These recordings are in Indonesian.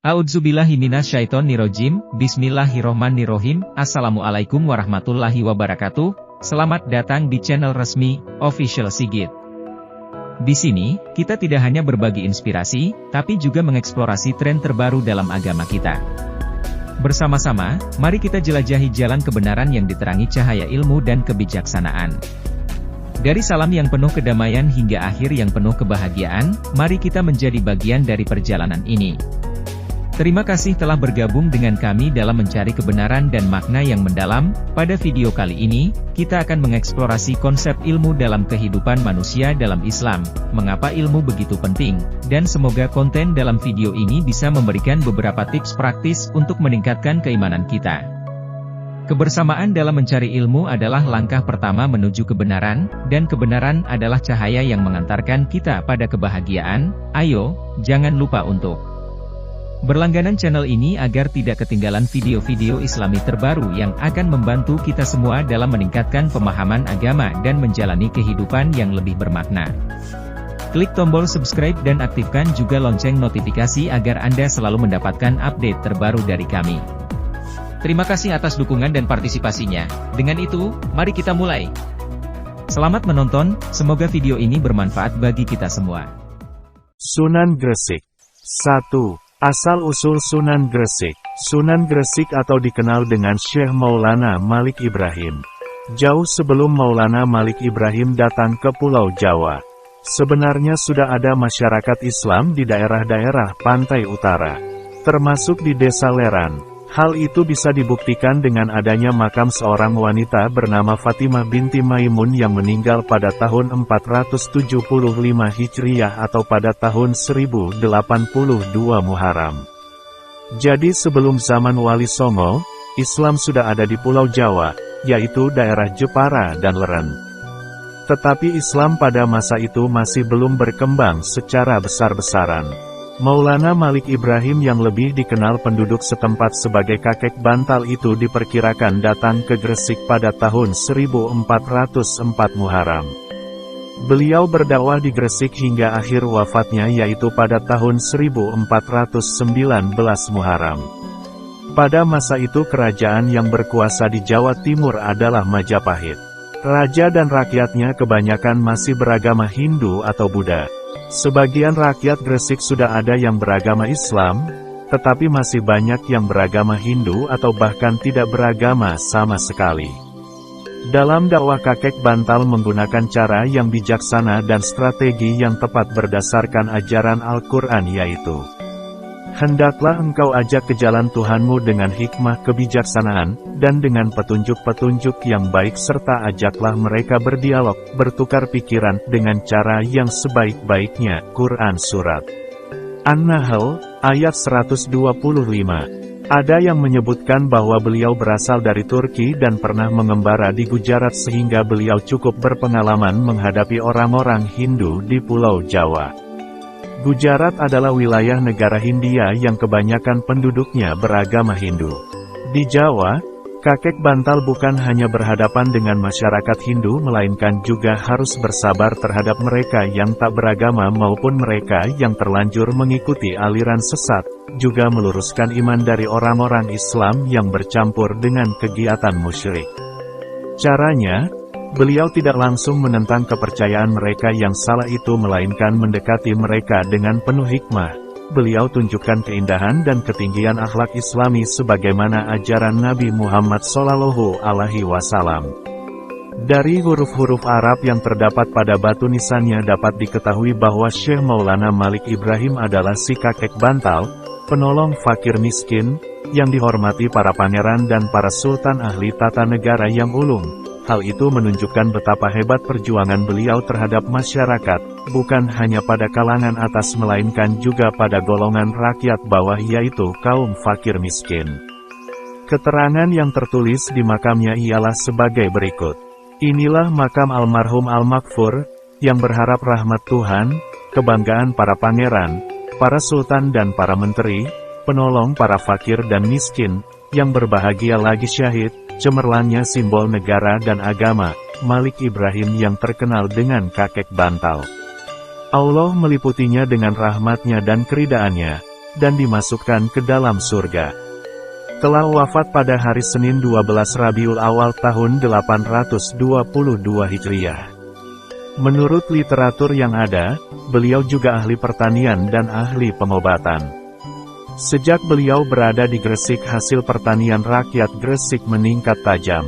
A'udzubillahi minasyaitonirrajim, bismillahirrohmanirrohim, assalamualaikum warahmatullahi wabarakatuh, selamat datang di channel resmi, Official Sigit. Di sini, kita tidak hanya berbagi inspirasi, tapi juga mengeksplorasi tren terbaru dalam agama kita. Bersama-sama, mari kita jelajahi jalan kebenaran yang diterangi cahaya ilmu dan kebijaksanaan. Dari salam yang penuh kedamaian hingga akhir yang penuh kebahagiaan, mari kita menjadi bagian dari perjalanan ini. Terima kasih telah bergabung dengan kami dalam mencari kebenaran dan makna yang mendalam. Pada video kali ini, kita akan mengeksplorasi konsep ilmu dalam kehidupan manusia dalam Islam, mengapa ilmu begitu penting, dan semoga konten dalam video ini bisa memberikan beberapa tips praktis untuk meningkatkan keimanan kita. Kebersamaan dalam mencari ilmu adalah langkah pertama menuju kebenaran, dan kebenaran adalah cahaya yang mengantarkan kita pada kebahagiaan. Ayo, jangan lupa untuk berlangganan channel ini agar tidak ketinggalan video-video Islami terbaru yang akan membantu kita semua dalam meningkatkan pemahaman agama dan menjalani kehidupan yang lebih bermakna. Klik tombol subscribe dan aktifkan juga lonceng notifikasi agar Anda selalu mendapatkan update terbaru dari kami. Terima kasih atas dukungan dan partisipasinya. Dengan itu, mari kita mulai. Selamat menonton, semoga video ini bermanfaat bagi kita semua. Sunan Gresik 1. Asal-usul Sunan Gresik. Sunan Gresik atau dikenal dengan Syekh Maulana Malik Ibrahim. Jauh sebelum Maulana Malik Ibrahim datang ke Pulau Jawa, sebenarnya sudah ada masyarakat Islam di daerah-daerah pantai utara, termasuk di Desa Leran. Hal itu bisa dibuktikan dengan adanya makam seorang wanita bernama Fatimah binti Maimun yang meninggal pada tahun 475 Hijriah atau pada tahun 1082 Muharram. Jadi sebelum zaman Wali Songo, Islam sudah ada di Pulau Jawa, yaitu daerah Jepara dan Leren. Tetapi Islam pada masa itu masih belum berkembang secara besar-besaran. Maulana Malik Ibrahim yang lebih dikenal penduduk setempat sebagai kakek bantal itu diperkirakan datang ke Gresik pada tahun 1404 Muharram. Beliau berdakwah di Gresik hingga akhir wafatnya yaitu pada tahun 1419 Muharram. Pada masa itu kerajaan yang berkuasa di Jawa Timur adalah Majapahit. Raja dan rakyatnya kebanyakan masih beragama Hindu atau Buddha. Sebagian rakyat Gresik sudah ada yang beragama Islam, tetapi masih banyak yang beragama Hindu atau bahkan tidak beragama sama sekali. Dalam dakwah kakek bantal menggunakan cara yang bijaksana dan strategi yang tepat berdasarkan ajaran Al-Quran yaitu, hendaklah engkau ajak ke jalan Tuhanmu dengan hikmah kebijaksanaan, dan dengan petunjuk-petunjuk yang baik serta ajaklah mereka berdialog, bertukar pikiran, dengan cara yang sebaik-baiknya. Quran Surat An-Nahl, ayat 125. Ada yang menyebutkan bahwa beliau berasal dari Turki dan pernah mengembara di Gujarat sehingga beliau cukup berpengalaman menghadapi orang-orang Hindu di Pulau Jawa. Gujarat adalah wilayah negara Hindia yang kebanyakan penduduknya beragama Hindu. Di Jawa, kakek bantal bukan hanya berhadapan dengan masyarakat Hindu melainkan juga harus bersabar terhadap mereka yang tak beragama maupun mereka yang terlanjur mengikuti aliran sesat, juga meluruskan iman dari orang-orang Islam yang bercampur dengan kegiatan musyrik. Caranya, beliau tidak langsung menentang kepercayaan mereka yang salah itu melainkan mendekati mereka dengan penuh hikmah. Beliau tunjukkan keindahan dan ketinggian akhlak Islami sebagaimana ajaran Nabi Muhammad SAW. Dari huruf-huruf Arab yang terdapat pada batu nisannya dapat diketahui bahwa Syekh Maulana Malik Ibrahim adalah si kakek bantal, penolong fakir miskin, yang dihormati para pangeran dan para sultan ahli tata negara yang ulung. Hal itu menunjukkan betapa hebat perjuangan beliau terhadap masyarakat, bukan hanya pada kalangan atas melainkan juga pada golongan rakyat bawah yaitu kaum fakir miskin. Keterangan yang tertulis di makamnya ialah sebagai berikut. Inilah makam almarhum Al-Makfur, yang berharap rahmat Tuhan, kebanggaan para pangeran, para sultan dan para menteri, penolong para fakir dan miskin, yang berbahagia lagi syahid, cemerlangnya simbol negara dan agama, Malik Ibrahim yang terkenal dengan kakek bantal. Allah meliputinya dengan rahmatnya dan keridaannya. dan dimasukkan ke dalam surga. Telah wafat pada hari Senin 12 Rabiul Awal tahun 822 Hijriah. Menurut literatur yang ada, beliau juga ahli pertanian dan ahli pengobatan. Sejak beliau berada di Gresik, hasil pertanian rakyat Gresik meningkat tajam.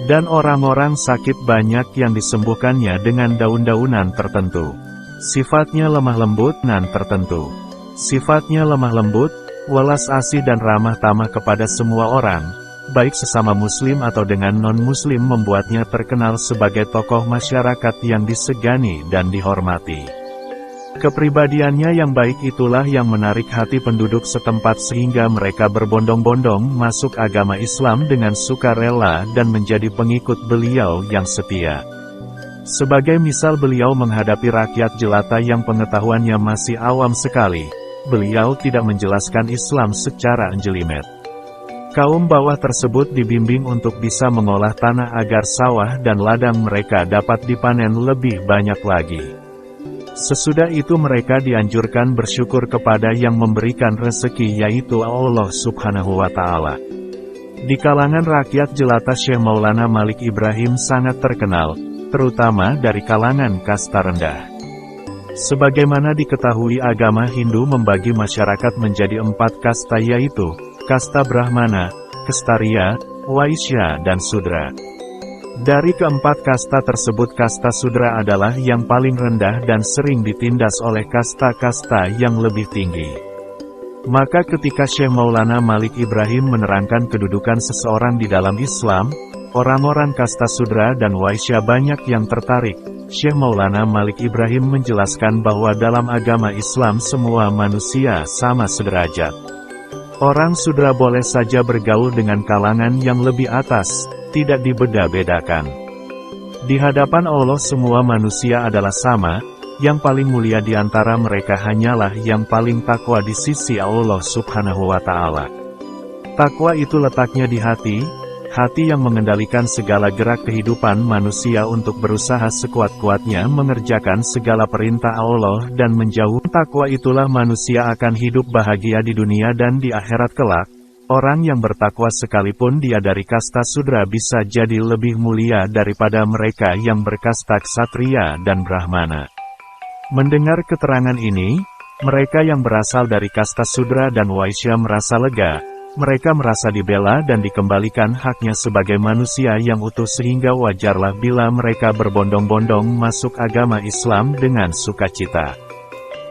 Dan orang-orang sakit banyak yang disembuhkannya dengan daun-daunan tertentu. Sifatnya lemah lembut dan tertentu. Sifatnya lemah lembut, welas asih dan ramah tamah kepada semua orang, baik sesama muslim atau dengan non-muslim, membuatnya terkenal sebagai tokoh masyarakat yang disegani dan dihormati. Kepribadiannya yang baik itulah yang menarik hati penduduk setempat sehingga mereka berbondong-bondong masuk agama Islam dengan sukarela dan menjadi pengikut beliau yang setia. Sebagai misal, beliau menghadapi rakyat jelata yang pengetahuannya masih awam sekali. Beliau tidak menjelaskan Islam secara anjelimet. Kaum bawah tersebut dibimbing untuk bisa mengolah tanah agar sawah dan ladang mereka dapat dipanen lebih banyak lagi. Sesudah itu mereka dianjurkan bersyukur kepada yang memberikan rezeki, yaitu Allah Subhanahu wa Ta'ala. Di kalangan rakyat jelata, Syekh Maulana Malik Ibrahim sangat terkenal, terutama dari kalangan kasta rendah. Sebagaimana diketahui, agama Hindu membagi masyarakat menjadi 4 kasta, yaitu kasta Brahmana, Kshatriya, Waisya, dan Sudra. Dari keempat kasta tersebut, kasta Sudra adalah yang paling rendah dan sering ditindas oleh kasta-kasta yang lebih tinggi. Maka ketika Syekh Maulana Malik Ibrahim menerangkan kedudukan seseorang di dalam Islam, orang-orang kasta Sudra dan Waisya banyak yang tertarik. Syekh Maulana Malik Ibrahim menjelaskan bahwa dalam agama Islam semua manusia sama sederajat. Orang Sudra boleh saja bergaul dengan kalangan yang lebih atas, tidak dibeda-bedakan. Di hadapan Allah semua manusia adalah sama, yang paling mulia di antara mereka hanyalah yang paling takwa di sisi Allah Subhanahu wa Ta'ala. Takwa itu letaknya di hati yang mengendalikan segala gerak kehidupan manusia untuk berusaha sekuat-kuatnya mengerjakan segala perintah Allah dan menjauh. Takwa itulah manusia akan hidup bahagia di dunia dan di akhirat kelak. Orang yang bertakwa sekalipun dia dari kasta Sudra bisa jadi lebih mulia daripada mereka yang berkasta Kshatriya dan Brahmana. Mendengar keterangan ini, mereka yang berasal dari kasta Sudra dan Waisya merasa lega. Mereka merasa dibela dan dikembalikan haknya sebagai manusia yang utuh, sehingga wajarlah bila mereka berbondong-bondong masuk agama Islam dengan sukacita.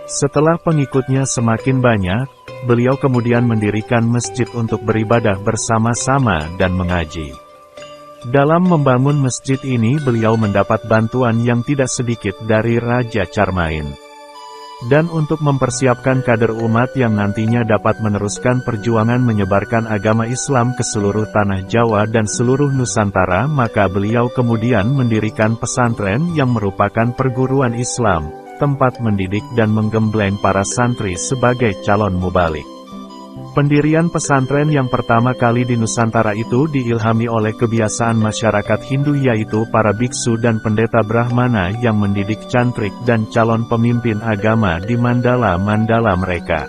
Setelah pengikutnya semakin banyak, beliau kemudian mendirikan masjid untuk beribadah bersama-sama dan mengaji. Dalam membangun masjid ini beliau mendapat bantuan yang tidak sedikit dari Raja Charmain. Dan untuk mempersiapkan kader umat yang nantinya dapat meneruskan perjuangan menyebarkan agama Islam ke seluruh tanah Jawa dan seluruh Nusantara, maka beliau kemudian mendirikan pesantren yang merupakan perguruan Islam, tempat mendidik dan menggembleng para santri sebagai calon mubalik. Pendirian pesantren yang pertama kali di Nusantara itu diilhami oleh kebiasaan masyarakat Hindu, yaitu para biksu dan pendeta Brahmana yang mendidik cantrik dan calon pemimpin agama di mandala-mandala mereka.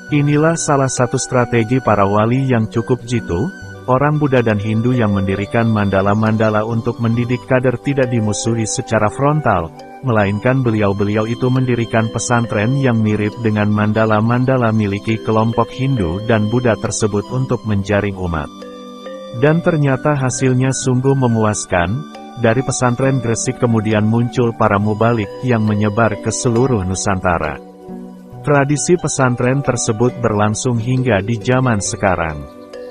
Inilah salah satu strategi para wali yang cukup jitu. Orang Buddha dan Hindu yang mendirikan mandala-mandala untuk mendidik kader tidak dimusuhi secara frontal, melainkan beliau-beliau itu mendirikan pesantren yang mirip dengan mandala-mandala miliki kelompok Hindu dan Buddha tersebut untuk menjaring umat. Dan ternyata hasilnya sungguh memuaskan. Dari pesantren Gresik kemudian muncul para mubalik yang menyebar ke seluruh Nusantara. Tradisi pesantren tersebut berlangsung hingga di zaman sekarang,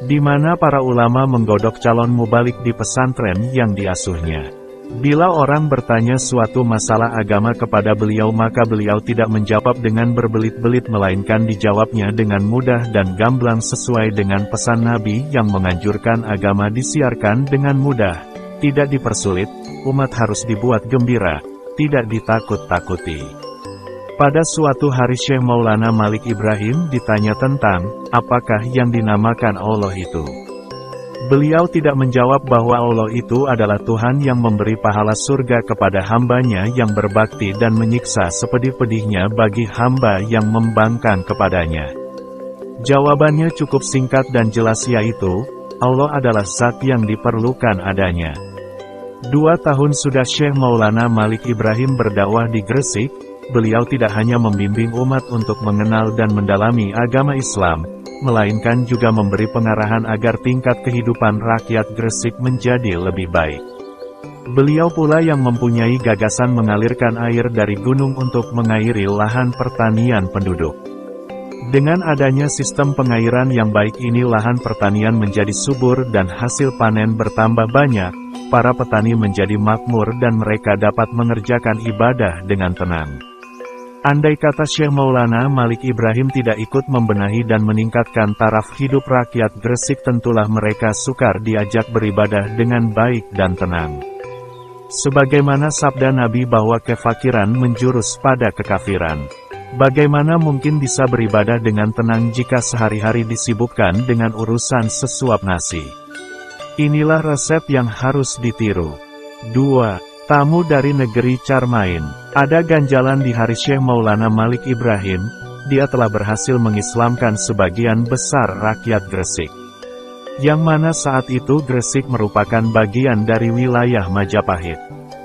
di mana para ulama menggodok calon mubalik di pesantren yang diasuhnya. Bila orang bertanya suatu masalah agama kepada beliau, maka beliau tidak menjawab dengan berbelit-belit, melainkan dijawabnya dengan mudah dan gamblang sesuai dengan pesan Nabi yang menganjurkan agama disiarkan dengan mudah, tidak dipersulit, umat harus dibuat gembira, tidak ditakut-takuti. Pada suatu hari Syekh Maulana Malik Ibrahim ditanya tentang, apakah yang dinamakan Allah itu? Beliau tidak menjawab bahwa Allah itu adalah Tuhan yang memberi pahala surga kepada hambanya yang berbakti dan menyiksa sepedih-pedihnya bagi hamba yang membangkang kepadanya. Jawabannya cukup singkat dan jelas, yaitu, Allah adalah zat yang diperlukan adanya. 2 tahun sudah Syekh Maulana Malik Ibrahim berdakwah di Gresik. Beliau tidak hanya membimbing umat untuk mengenal dan mendalami agama Islam, melainkan juga memberi pengarahan agar tingkat kehidupan rakyat Gresik menjadi lebih baik. Beliau pula yang mempunyai gagasan mengalirkan air dari gunung untuk mengairi lahan pertanian penduduk. Dengan adanya sistem pengairan yang baik ini, lahan pertanian menjadi subur dan hasil panen bertambah banyak, para petani menjadi makmur dan mereka dapat mengerjakan ibadah dengan tenang. Andai kata Syekh Maulana Malik Ibrahim tidak ikut membenahi dan meningkatkan taraf hidup rakyat Gresik, tentulah mereka sukar diajak beribadah dengan baik dan tenang. Sebagaimana sabda Nabi bahwa kefakiran menjurus pada kekafiran. Bagaimana mungkin bisa beribadah dengan tenang jika sehari-hari disibukkan dengan urusan sesuap nasi? Inilah resep yang harus ditiru. 2. Tamu dari negeri Carmain. Ada ganjalan di hari Syekh Maulana Malik Ibrahim, dia telah berhasil mengislamkan sebagian besar rakyat Gresik. Yang mana saat itu Gresik merupakan bagian dari wilayah Majapahit.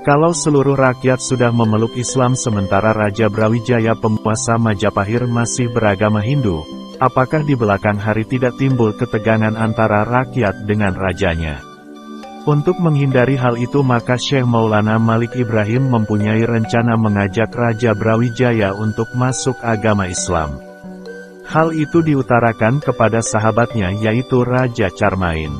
Kalau seluruh rakyat sudah memeluk Islam sementara Raja Brawijaya penguasa Majapahit masih beragama Hindu, apakah di belakang hari tidak timbul ketegangan antara rakyat dengan rajanya? Untuk menghindari hal itu, maka Syekh Maulana Malik Ibrahim mempunyai rencana mengajak Raja Brawijaya untuk masuk agama Islam. Hal itu diutarakan kepada sahabatnya, yaitu Raja Carmain.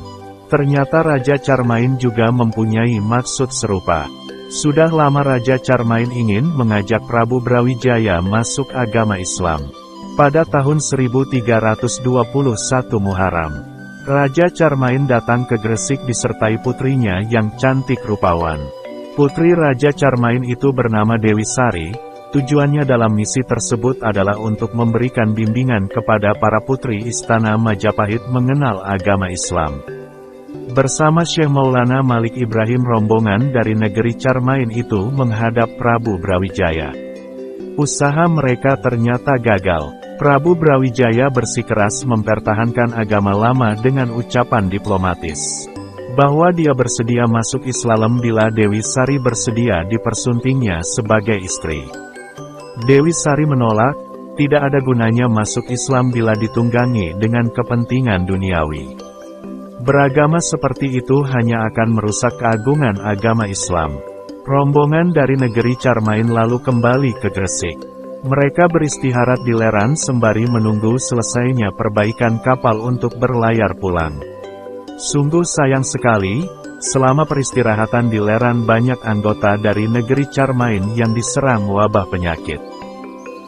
Ternyata Raja Carmain juga mempunyai maksud serupa. Sudah lama Raja Carmain ingin mengajak Prabu Brawijaya masuk agama Islam. Pada tahun 1321 Muharram, Raja Carmain datang ke Gresik disertai putrinya yang cantik rupawan. Putri Raja Carmain itu bernama Dewi Sari. Tujuannya dalam misi tersebut adalah untuk memberikan bimbingan kepada para putri istana Majapahit mengenal agama Islam. Bersama Syekh Maulana Malik Ibrahim, rombongan dari negeri Carmain itu menghadap Prabu Brawijaya. Usaha mereka ternyata gagal. Prabu Brawijaya bersikeras mempertahankan agama lama dengan ucapan diplomatis bahwa dia bersedia masuk Islam bila Dewi Sari bersedia dipersuntingnya sebagai istri. Dewi Sari menolak, tidak ada gunanya masuk Islam bila ditunggangi dengan kepentingan duniawi. Beragama seperti itu hanya akan merusak keagungan agama Islam. Rombongan dari negeri Carmain lalu kembali ke Gresik. Mereka beristirahat di Leran sembari menunggu selesainya perbaikan kapal untuk berlayar pulang. Sungguh sayang sekali, selama peristirahatan di Leran banyak anggota dari negeri Carmain yang diserang wabah penyakit.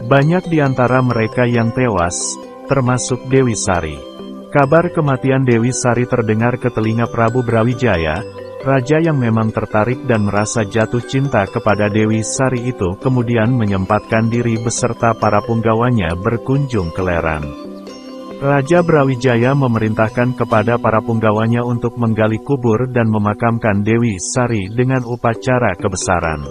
Banyak di antara mereka yang tewas, termasuk Dewi Sari. Kabar kematian Dewi Sari terdengar ke telinga Prabu Brawijaya. Raja yang memang tertarik dan merasa jatuh cinta kepada Dewi Sari itu kemudian menyempatkan diri beserta para punggawanya berkunjung ke Leran. Raja Brawijaya memerintahkan kepada para punggawanya untuk menggali kubur dan memakamkan Dewi Sari dengan upacara kebesaran.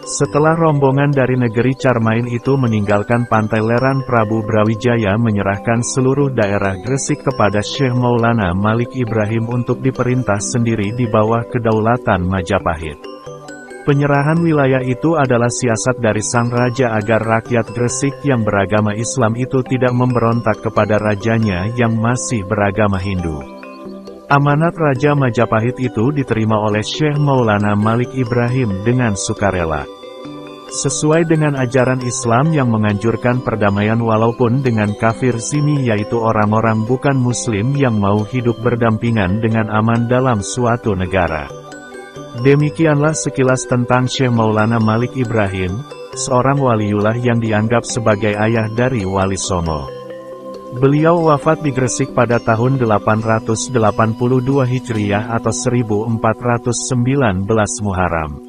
Setelah rombongan dari negeri Carmain itu meninggalkan pantai Leran, Prabu Brawijaya menyerahkan seluruh daerah Gresik kepada Syekh Maulana Malik Ibrahim untuk diperintah sendiri di bawah kedaulatan Majapahit. Penyerahan wilayah itu adalah siasat dari sang raja agar rakyat Gresik yang beragama Islam itu tidak memberontak kepada rajanya yang masih beragama Hindu. Amanat Raja Majapahit itu diterima oleh Syekh Maulana Malik Ibrahim dengan sukarela. Sesuai dengan ajaran Islam yang menganjurkan perdamaian walaupun dengan kafir sini, yaitu orang-orang bukan muslim yang mau hidup berdampingan dengan aman dalam suatu negara. Demikianlah sekilas tentang Syekh Maulana Malik Ibrahim, seorang waliullah yang dianggap sebagai ayah dari Wali Songo. Beliau wafat di Gresik pada tahun 882 Hijriah atau 1419 Muharram.